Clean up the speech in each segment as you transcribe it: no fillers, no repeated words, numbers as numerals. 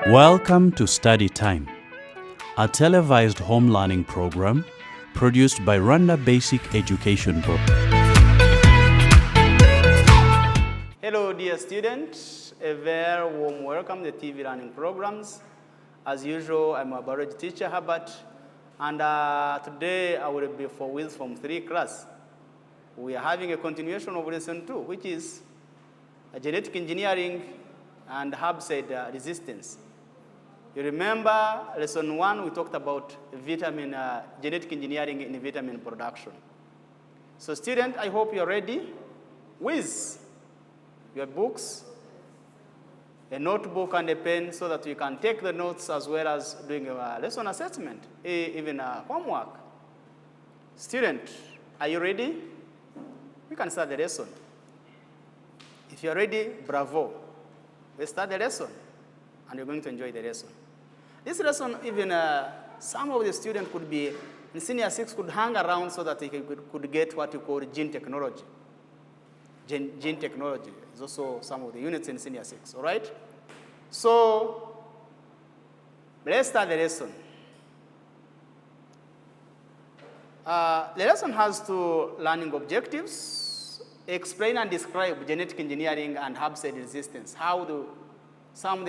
Welcome to Study Time, a televised home learning program produced by Rwanda Basic Education Board. Hello, dear students. A very warm welcome to the TV learning programs. As usual, I'm a biology teacher, Herbert, and today I will be for Wheels from 3 class. We are having a continuation of lesson 2, which is genetic engineering and herbicide resistance. You remember lesson 1, we talked about genetic engineering in vitamin production. So student, I hope you're ready with your books, a notebook and a pen so that you can take the notes as well as doing a lesson assessment, even homework. Student, are you ready? We can start the lesson. If you're ready, bravo. Let's start the lesson, and you're going to enjoy the lesson. This lesson, even some of the students could be, in senior 6, could hang around so that they could get what you call gene technology. Gene technology is also some of the units in senior 6, all right? So, let's start the lesson. The lesson has 2 learning objectives: explain and describe genetic engineering and herbicide resistance. How do some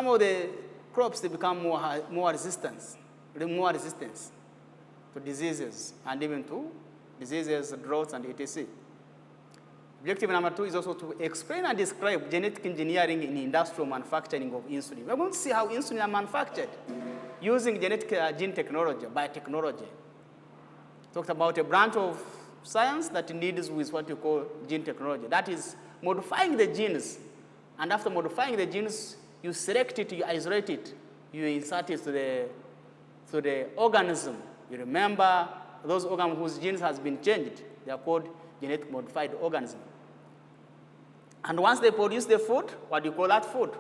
of the crops, they become more resistant to diseases and even to diseases, droughts, and etc. Objective number 2 is also to explain and describe genetic engineering in industrial manufacturing of insulin. We're going to see how insulin are manufactured using gene technology, biotechnology. Talked about a branch of science that deals with what you call gene technology. That is modifying the genes, and after modifying the genes, you select it, you isolate it, you insert it to the organism. You remember those organs whose genes has been changed, they are called genetic modified organisms. And once they produce the food, what do you call that food?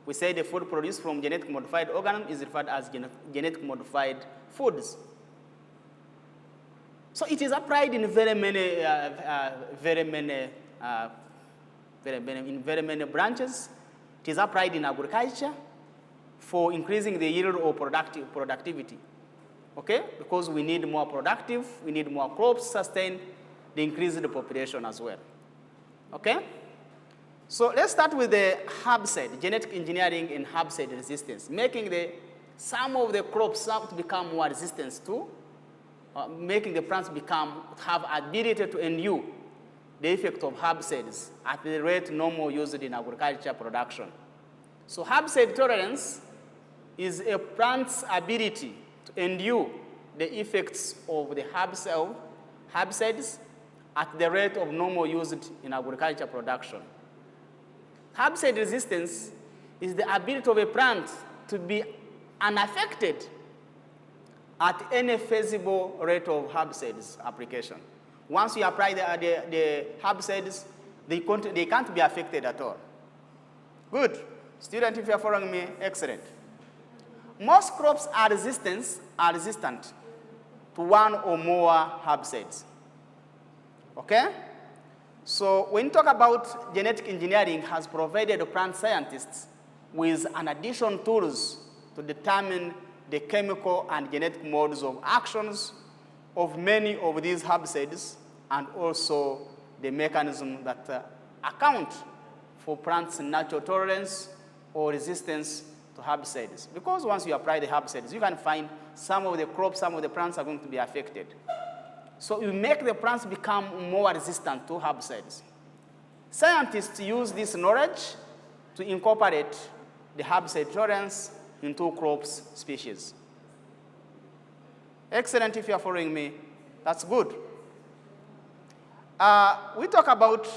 We say the food produced from genetic modified organism is referred as genetic modified foods. So it is applied in very many branches. It is applied in agriculture for increasing the yield or productivity. Okay? Because we need more productive, we need more crops sustained, they increase the population as well. Okay? So let's start with the herbicide, genetic engineering in herbicide resistance, making some of the crops to become more resistant to, making the plants have ability to endure the effect of herbicides at the rate normal used in agriculture production. So herbicide tolerance is a plant's ability to endure the effects of the herbicides at the rate of normal used in agriculture production. Herbicide resistance is the ability of a plant to be unaffected at any feasible rate of herbicides application. Once you apply the herbicides, they can't be affected at all. Good. Student, if you are following me, excellent. Most crops are resistant to one or more herbicides. Okay? So when you talk about genetic engineering, has provided plant scientists with an additional tools to determine the chemical and genetic modes of actions of many of these herbicides, and also the mechanism that account for plants' natural tolerance or resistance to herbicides. Because once you apply the herbicides, you can find some of the crops, some of the plants are going to be affected. So you make the plants become more resistant to herbicides. Scientists use this knowledge to incorporate the herbicide tolerance into crops species. Excellent, if you are following me. That's good. We talk about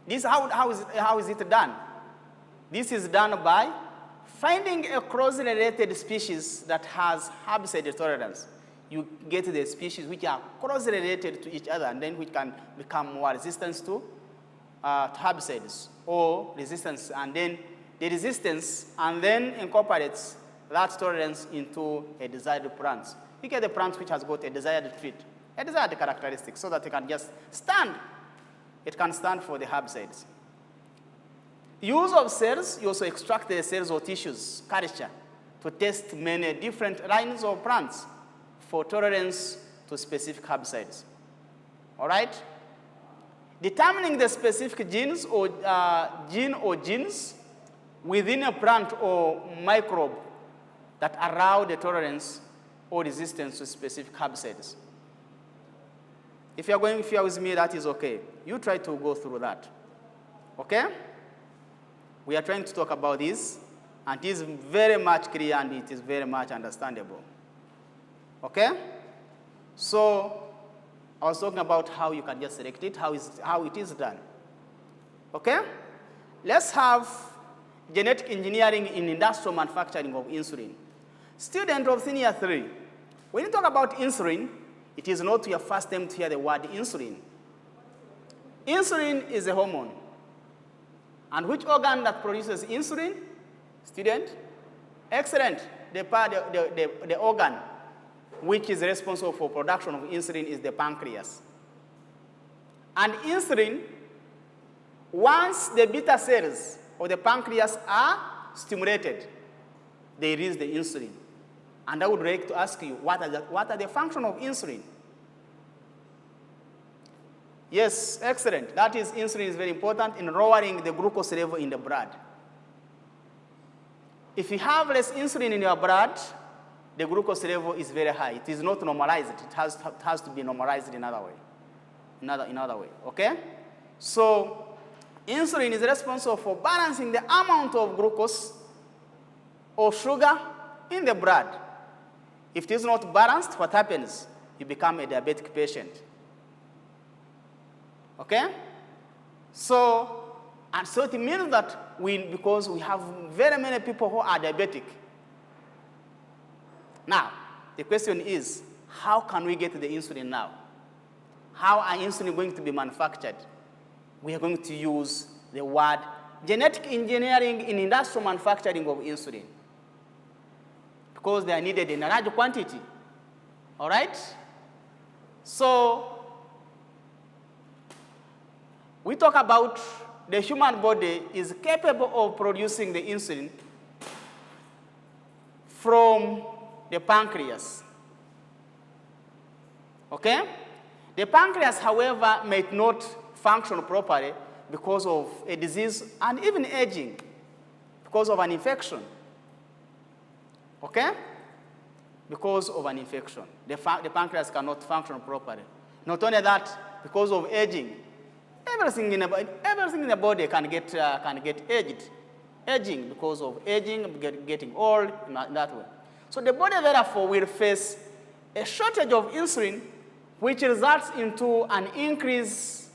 this, how is it done? This is done by finding a closely related species that has herbicide tolerance. You get the species which are closely related to each other and then which can become more resistant to herbicides or resistance, and then the resistance and then incorporates that tolerance into a desired plant. You get the plant which has got a desired trait, a desired characteristic, so that it can just stand. It can stand for the herbicides. Use of cells, you also extract the cells or tissues, culture, to test many different lines of plants for tolerance to specific herbicides. All right? Determining the specific genes or genes within a plant or microbe that allow the tolerance or resistance to specific herbicides. If you're with me, that is okay. You try to go through that. Okay? We are trying to talk about this, and it is very much clear and it is very much understandable. Okay? So, I was talking about how you can just select it, how it is done. Okay? Let's have genetic engineering in industrial manufacturing of insulin. Student of senior 3, when you talk about insulin, it is not your first time to hear the word insulin. Insulin is a hormone. And which organ that produces insulin? Student? Excellent. The organ which is responsible for production of insulin is the pancreas. And insulin, once the beta cells of the pancreas are stimulated, they release the insulin. And I would like to ask you, what are the functions of insulin? Yes, excellent. That is, insulin is very important in lowering the glucose level in the blood. If you have less insulin in your blood, the glucose level is very high. It is not normalized. It has to be normalized in another way. Another way, okay? So, insulin is responsible for balancing the amount of glucose or sugar in the blood. If it is not balanced, what happens? You become a diabetic patient. Okay? So it means that because we have very many people who are diabetic. Now, the question is, how can we get the insulin now? How are insulin going to be manufactured? We are going to use the word genetic engineering in industrial manufacturing of insulin, because they are needed in a large quantity. All right? So, we talk about the human body is capable of producing the insulin from the pancreas. Okay? The pancreas, however, may not function properly because of a disease and even aging, because of an infection. Okay? Because of an infection. The pancreas cannot function properly. Not only that, because of aging, everything in the body can get aged. Aging, because of aging, getting old, in that way. So the body, therefore, will face a shortage of insulin, which results into an increase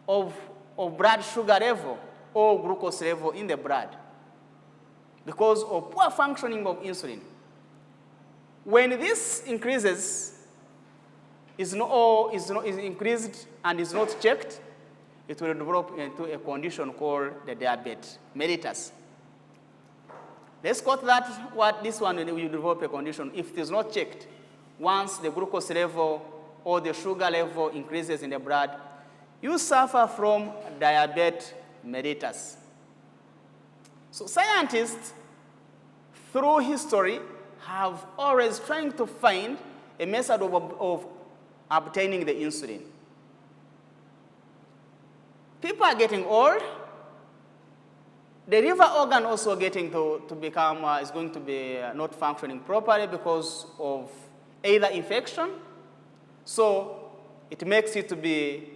of blood sugar level or glucose level in the blood because of poor functioning of insulin. When this increases, is increased and is not checked, it will develop into a condition called the diabetes mellitus. Let's quote that, this one will develop a condition if it is not checked. Once the glucose level or the sugar level increases in the blood, you suffer from diabetes mellitus. So scientists, through history, have always trying to find a method of obtaining the insulin. People are getting old. The liver organ also getting to become, is going to be not functioning properly because of either infection. So it makes it to be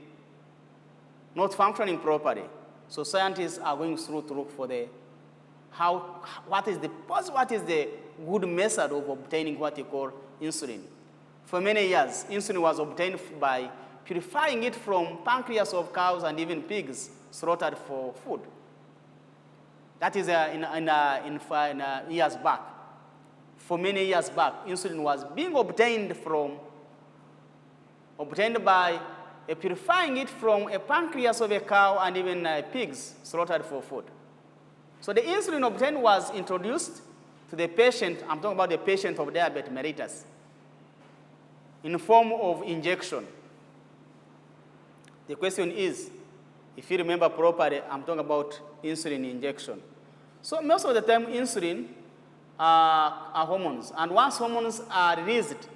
not functioning properly. So scientists are going through to look for what is the good method of obtaining what you call insulin. For many years, insulin was obtained by purifying it from pancreas of cows and even pigs slaughtered for food. That is in years back. For many years back, insulin was being obtained by purifying it from a pancreas of a cow and even pigs slaughtered for food. So the insulin obtained was introduced to the patient, I'm talking about the patient of diabetes mellitus, in the form of injection. The question is If you remember properly, I'm talking about insulin injection. So most of the time, insulin are hormones. And once hormones are released,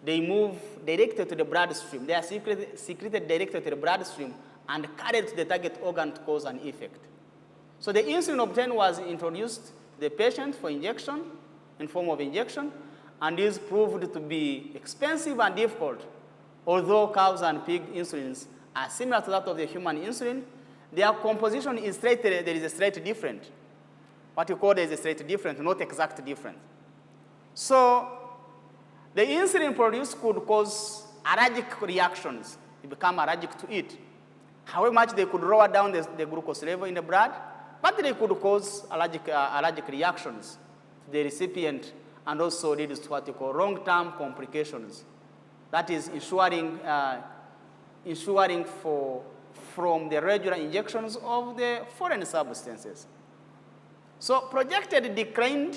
they move directly to the bloodstream. They are secreted directly to the bloodstream and carried to the target organ to cause an effect. So the insulin obtained was introduced to the patient for injection, in form of injection, and is proved to be expensive and difficult. Although cows and pig insulins are similar to that of the human insulin, their composition is slightly, there is a slight different. What you call there is a slight different, not exact different. So the insulin produced could cause allergic reactions. You become allergic to it. However much they could lower down the glucose level in the blood, but they could cause allergic reactions to the recipient and also leads to what you call long-term complications. That is ensuring from the regular injections of the foreign substances. So projected decline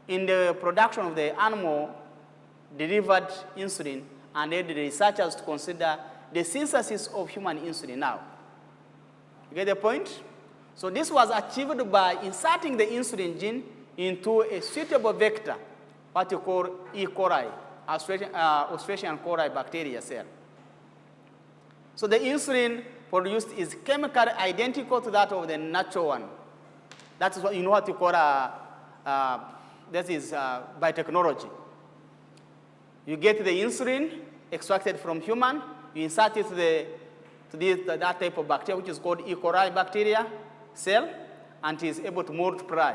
in the production of the animal-delivered insulin and led the researchers to consider the synthesis of human insulin now. You get the point? So this was achieved by inserting the insulin gene into a suitable vector, what you call E. coli, Australian coli bacteria cell. So the insulin produced is chemically identical to that of the natural one. That is what you know what you call that is biotechnology. You get the insulin extracted from human, you insert it to that type of bacteria, which is called E. coli bacteria cell, and it is able to multiply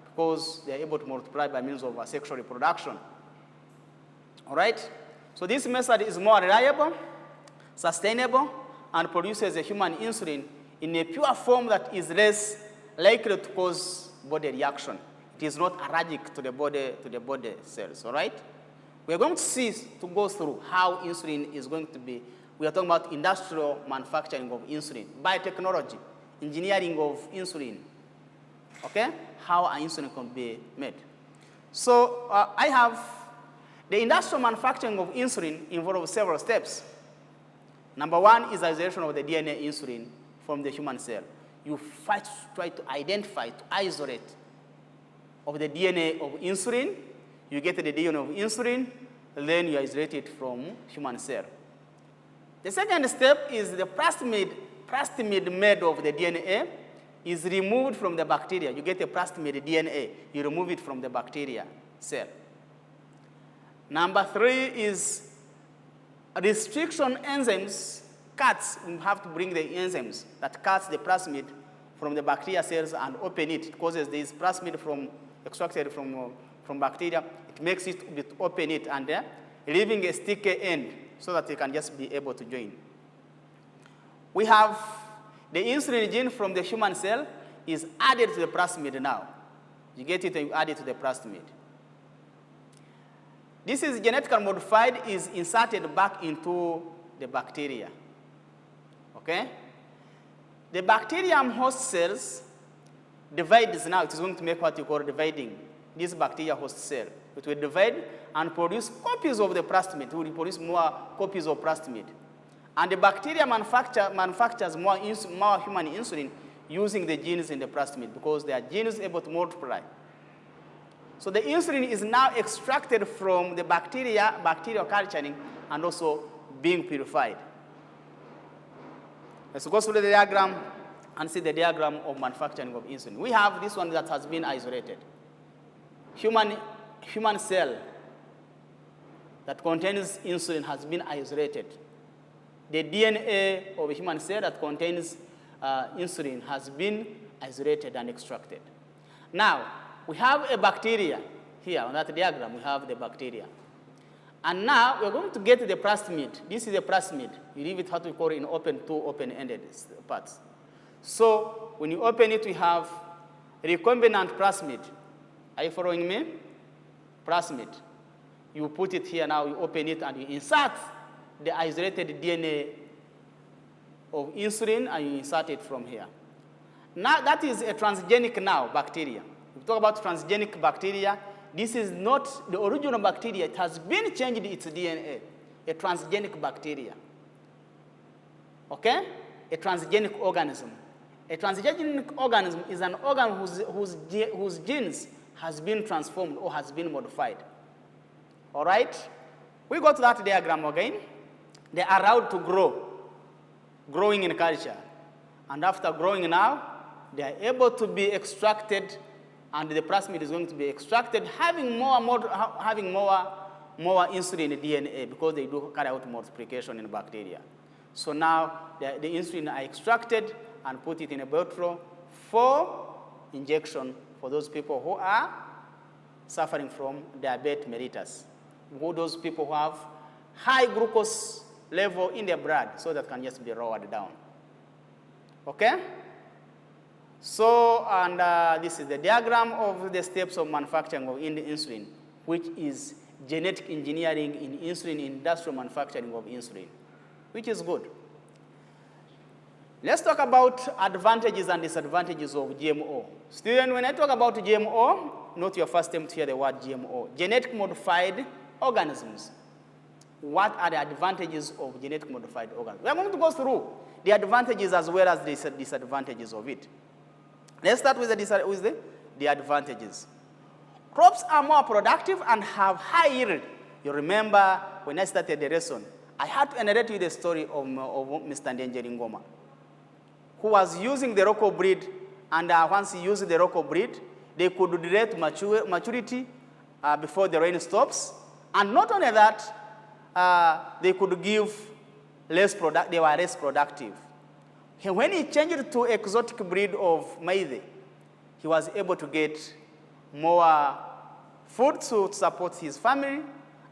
because they are able to multiply by means of sexual reproduction. All right? So this method is more reliable, sustainable, and produces a human insulin in a pure form that is less likely to cause body reaction. It is not allergic to the body cells, all right? We are going to go through how insulin is going to be. We are talking about industrial manufacturing of insulin, biotechnology, engineering of insulin, okay? How an insulin can be made. So I have the industrial manufacturing of insulin involves several steps. Number one is isolation of the DNA insulin from the human cell. You first try to identify, to isolate of the DNA of insulin. You get the DNA of insulin, then you isolate it from human cell. The second step is the plasmid made of the DNA is removed from the bacteria. You get a plasmid DNA. You remove it from the bacteria cell. Number three is restriction enzymes cuts. We have to bring the enzymes that cuts the plasmid from the bacteria cells and open it. It causes this plasmid extracted from bacteria. It makes it open it and leaving a sticky end so that they can just be able to join. We have the insulin gene from the human cell is added to the plasmid now. You get it and you add it to the plasmid. This is genetically modified, is inserted back into the bacteria. Okay? The bacterium host cells divides now. It is going to make what you call dividing. This bacteria host cell. It will divide and produce copies of the plasmid. It will produce more copies of plasmid. And the bacteria manufactures more human insulin using the genes in the plasmid because their genes are able to multiply. So the insulin is now extracted from the bacterial culturing, and also being purified. Let's go through the diagram and see the diagram of manufacturing of insulin. We have this one that has been isolated. Human cell that contains insulin has been isolated. The DNA of a human cell that contains insulin has been isolated and extracted. Now, we have a bacteria here on that diagram. We have the bacteria. And now we're going to get the plasmid. This is a plasmid. You leave it how to call it in two open-ended parts. So when you open it, we have recombinant plasmid. Are you following me? Plasmid. You put it here now, you open it, and you insert the isolated DNA of insulin, and you insert it from here. Now that is a transgenic bacteria. If we talk about transgenic bacteria, this is not the original bacteria. It has been changed its DNA, a transgenic bacteria. Okay? a transgenic organism. A transgenic organism is an organ whose genes has been transformed or has been modified. All right? We go to that diagram again. They are allowed to grow, growing in culture. And after growing now, they are able to be extracted, and the plasmid is going to be extracted, having more insulin in the DNA because they do carry out multiplication in bacteria. So now the insulin are extracted and put it in a bottle for injection for those people who are suffering from diabetes mellitus, those people who have high glucose level in their blood, so that can just be lowered down. Okay? So, and this is the diagram of the steps of manufacturing of insulin, which is genetic engineering in insulin, industrial manufacturing of insulin, which is good. Let's talk about advantages and disadvantages of GMO. Student, when I talk about GMO, not your first time to hear the word GMO. Genetic modified organisms. What are the advantages of genetic modified organisms? We are going to go through the advantages as well as the disadvantages of it. Let's start with the advantages. Crops are more productive and have high yield. You remember when I started the lesson, I had to narrate you the story of Mr. Ndenjeri Ngoma, who was using the local breed, and once he used the local breed, they could delay to maturity before the rain stops. And not only that, they could give less product. They were less productive. When he changed to exotic breed of maize, he was able to get more food to support his family,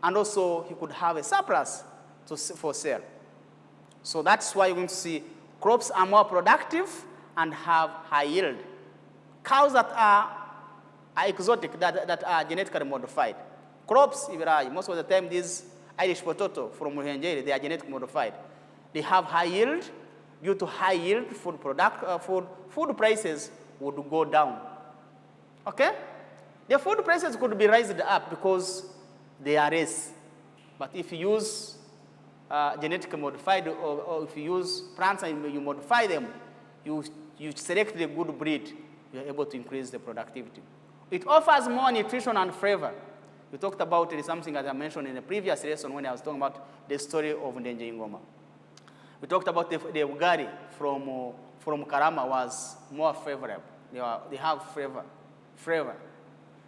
and also he could have a surplus for sale. So that's why you're going to see crops are more productive and have high yield. Cows that are exotic, that are genetically modified. Crops, most of the time, these Irish potato from Muhenjeri, they are genetically modified. They have high yield. Due to high yield, food prices would go down. Okay? The food prices could be raised up because they are less. But if you use genetically modified, or if you use plants and you modify them, you select the good breed, you're able to increase the productivity. It offers more nutrition and flavor. We talked about it, something as I mentioned in the previous lesson when I was talking about the story of Ndenjeri Ngoma. We talked about the ugari from Karama was more favorable. They have flavor.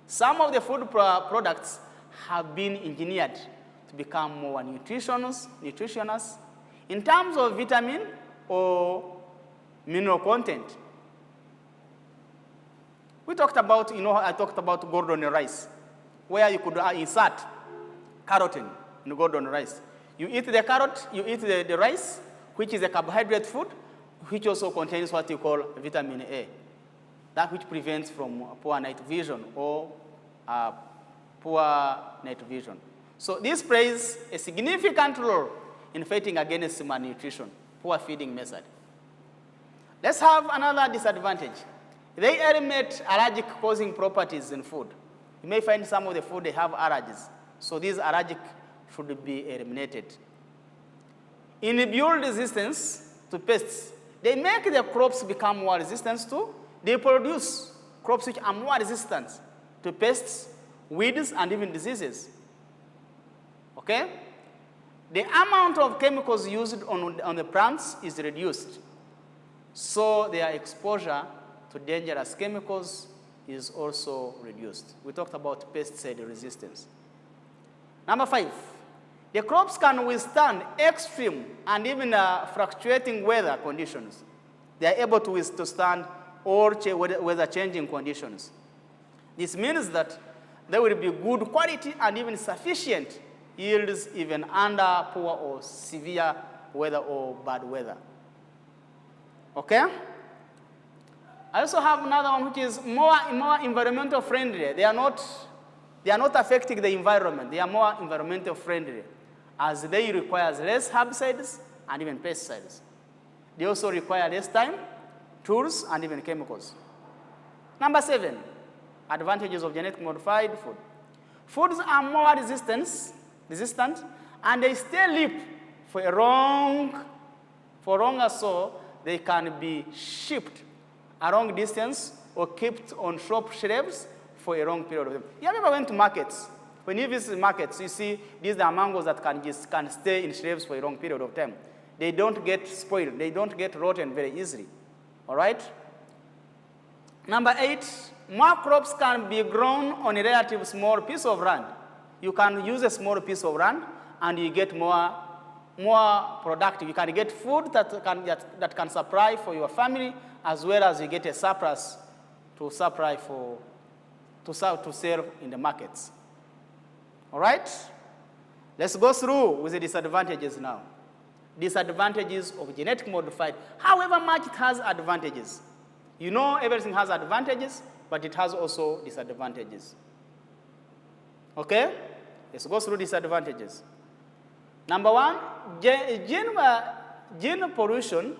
Some of the food products have been engineered to become more nutritious in terms of vitamin or mineral content. We talked about, I talked about Gordon rice, where you could insert carotene in Gordon rice. You eat the carrot, you eat the rice, which is a carbohydrate food, which also contains what you call vitamin A, that which prevents from poor night vision or poor night vision. So this plays a significant role in fighting against malnutrition, poor feeding method. Let's have another disadvantage. They eliminate allergic causing properties in food. You may find some of the food they have allergies. So these allergic should be eliminated. In build resistance to pests, they make the crops become more resistant to. They produce crops which are more resistant to pests, weeds, and even diseases. Okay? The amount of chemicals used on the plants is reduced. So their exposure to dangerous chemicals is also reduced. We talked about pesticide resistance. Number 5, the crops can withstand extreme and even fluctuating weather conditions. They are able to withstand all weather changing conditions. This means that there will be good quality and even sufficient yields even under poor or severe weather or bad weather. Okay? I also have another one which is more environmental friendly. They are not affecting the environment. They are more environmental friendly, as they require less herbicides and even pesticides. They also require less time, tools, and even chemicals. Number 7, advantages of genetically modified food. Foods are more resistant, and they stay live for longer so they can be shipped a long distance or kept on shop shelves for a long period of time. You ever went to markets? When you visit markets, you see these are mangoes that can stay in shelves for a long period of time. They don't get spoiled. They don't get rotten very easily. All right? Number 8, more crops can be grown on a relatively small piece of land. You can use a small piece of land and you get more productive. You can get food that can supply for your family, as well as you get a surplus to supply to sell in the markets. All right? Let's go through with the disadvantages now. Disadvantages of genetic modified. However much it has advantages. You know everything has advantages, but it has also disadvantages. Okay? Let's go through disadvantages. Number 1, gene pollution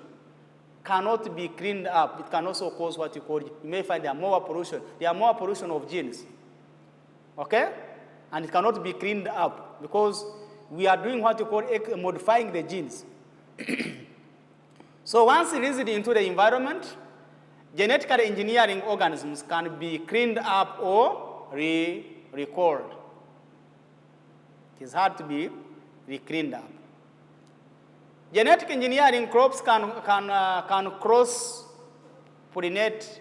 cannot be cleaned up. It can also cause what you call, you may find there are more pollution of genes. Okay? And it cannot be cleaned up because we are doing what you call modifying the genes. So once released into the environment, genetically engineering organisms can be cleaned up or recalled. It is hard to be cleaned up. Genetic engineering crops can cross-pollinate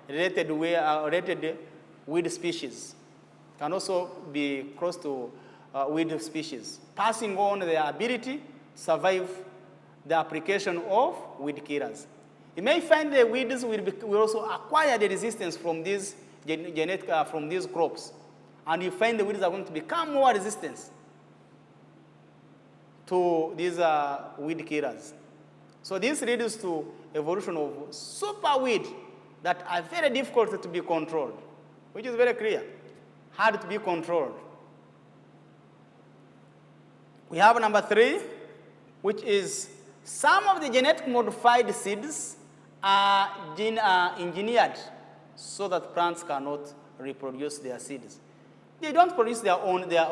related weed species. Can also be close to weed species, passing on their ability to survive the application of weed killers. You may find the weeds will also acquire the resistance from these from these crops, and you find the weeds are going to become more resistant to these weed killers. So this leads to evolution of super weed that are very difficult to be controlled, which is very clear, hard to be controlled. We have number 3, which is some of the genetic modified seeds are engineered so that plants cannot reproduce their seeds. They don't produce their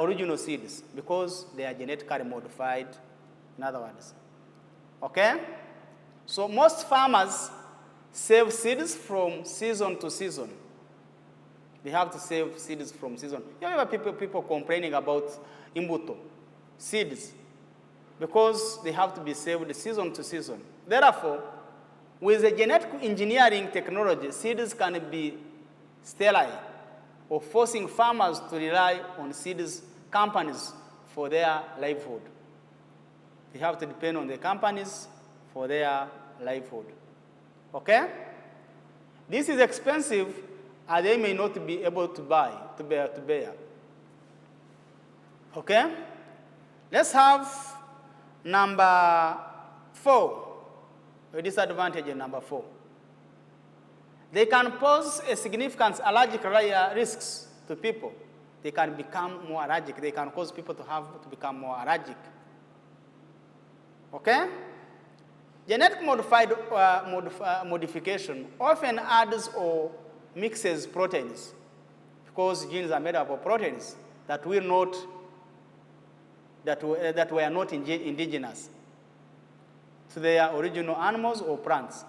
original seeds because they are genetically modified, in other words. Okay? So most farmers save seeds from season to season. They have to save seeds from season. You remember people complaining about imbuto, seeds, because they have to be saved season to season. Therefore, with the genetic engineering technology, seeds can be sterile, or forcing farmers to rely on seeds companies for their livelihood. They have to depend on the companies for their livelihood. Okay? This is expensive, and they may not be able to bear. Okay? Let's have number 4, a disadvantage in number 4. They can pose a significant allergic risks to people. They can become more allergic. They can cause people to become more allergic. Okay? Genetic modification often adds or mixes proteins, because genes are made up of proteins that were not indigenous to their original animals or plants,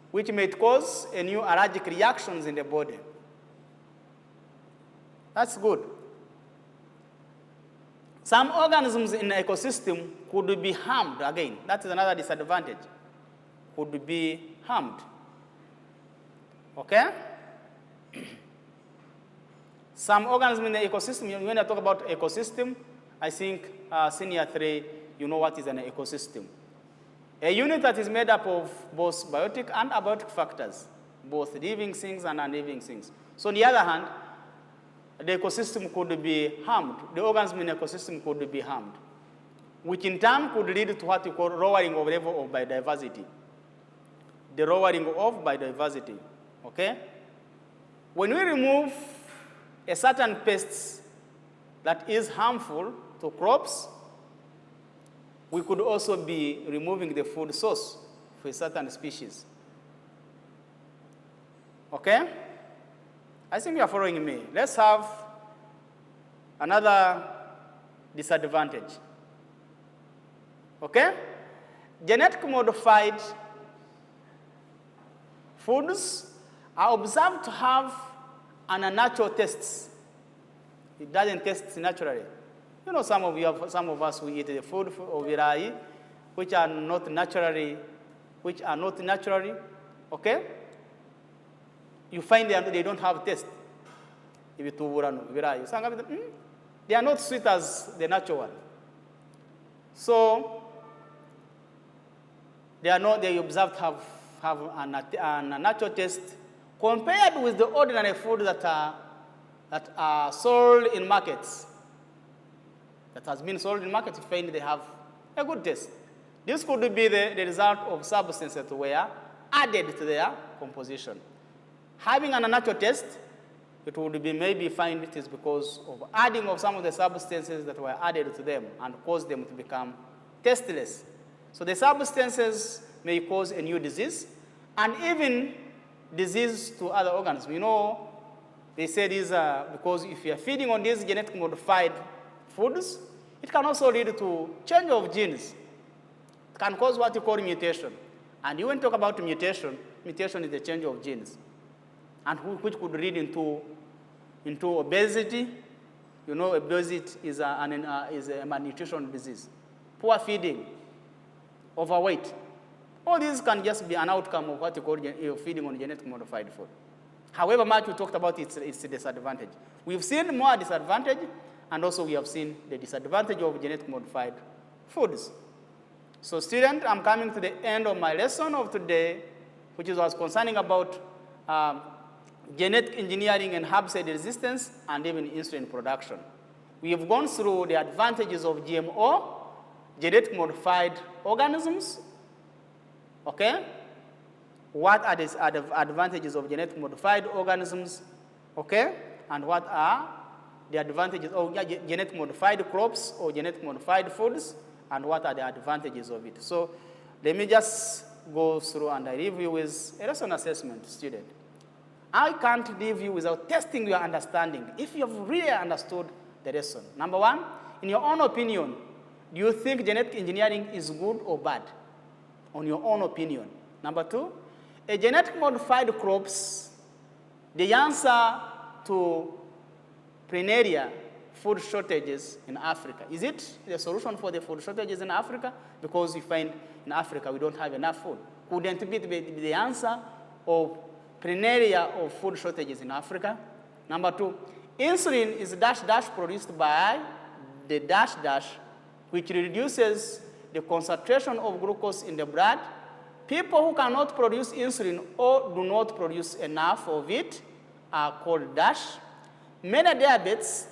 which may cause a new allergic reactions in the body. That's good. Some organisms in the ecosystem could be harmed again. That is another disadvantage. Could be harmed. Okay? Some organisms in the ecosystem, when I talk about ecosystem, I think senior 3, you know what is an ecosystem. A unit that is made up of both biotic and abiotic factors, both living things and non-living things. So on the other hand, the ecosystem could be harmed. The organism in the ecosystem could be harmed, which in turn could lead to what you call lowering of level of biodiversity. The lowering of biodiversity, okay? When we remove a certain pest that is harmful to crops, we could also be removing the food source for a certain species. Okay? I think you are following me. Let's have another disadvantage. Okay? Genetic modified foods are observed to have an unnatural tastes. It doesn't taste naturally. You know, some of us, we eat the food of virai, which are not naturally, okay? You find they don't have taste. They are not sweet as the natural one. So they observed to have a natural taste compared with the ordinary food that are sold in markets. That has been sold in markets, you find they have a good taste. This could be the result of substances that were added to their composition. Having an unnatural taste, it would be maybe find it is because of adding of some of the substances that were added to them and caused them to become tasteless. So the substances may cause a new disease and even disease to other organs. We know they say these because if you are feeding on these genetically modified foods, it can also lead to change of genes. It can cause what you call mutation. And you when talk about mutation is the change of genes, and which could lead into obesity. You know, obesity is a malnutrition disease. Poor feeding, overweight. All these can just be an outcome of what you call feeding on genetically modified food. However much we talked about its disadvantage. We've seen more disadvantage, and also we have seen the disadvantage of genetically modified foods. So students, I'm coming to the end of my lesson of today, which was concerning about genetic engineering and herbicide resistance and even insulin production. We have gone through the advantages of GMO, genetic modified organisms, okay? What are the advantages of genetic modified organisms, okay? And what are the advantages of genetic modified crops or genetic modified foods, and what are the advantages of it? So let me just go through and I leave you with a lesson assessment, student. I can't leave you without testing your understanding if you have really understood the lesson. Number one, in your own opinion, do you think genetic engineering is good or bad? On your own opinion. Number two, a genetic modified crops, the answer to perennial food shortages in Africa. Is it the solution for the food shortages in Africa? Because you find in Africa we don't have enough food. Couldn't it be the answer of perennial of food shortages in Africa? Number two, insulin is produced by the which reduces the concentration of glucose in the blood. People who cannot produce insulin or do not produce enough of it are called DASH. Many diabetics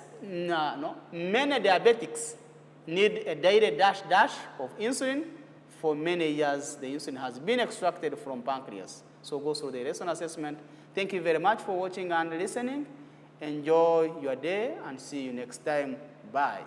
need a daily dash of insulin. For many years, the insulin has been extracted from pancreas. So go through the lesson assessment. Thank you very much for watching and listening. Enjoy your day and see you next time. Bye.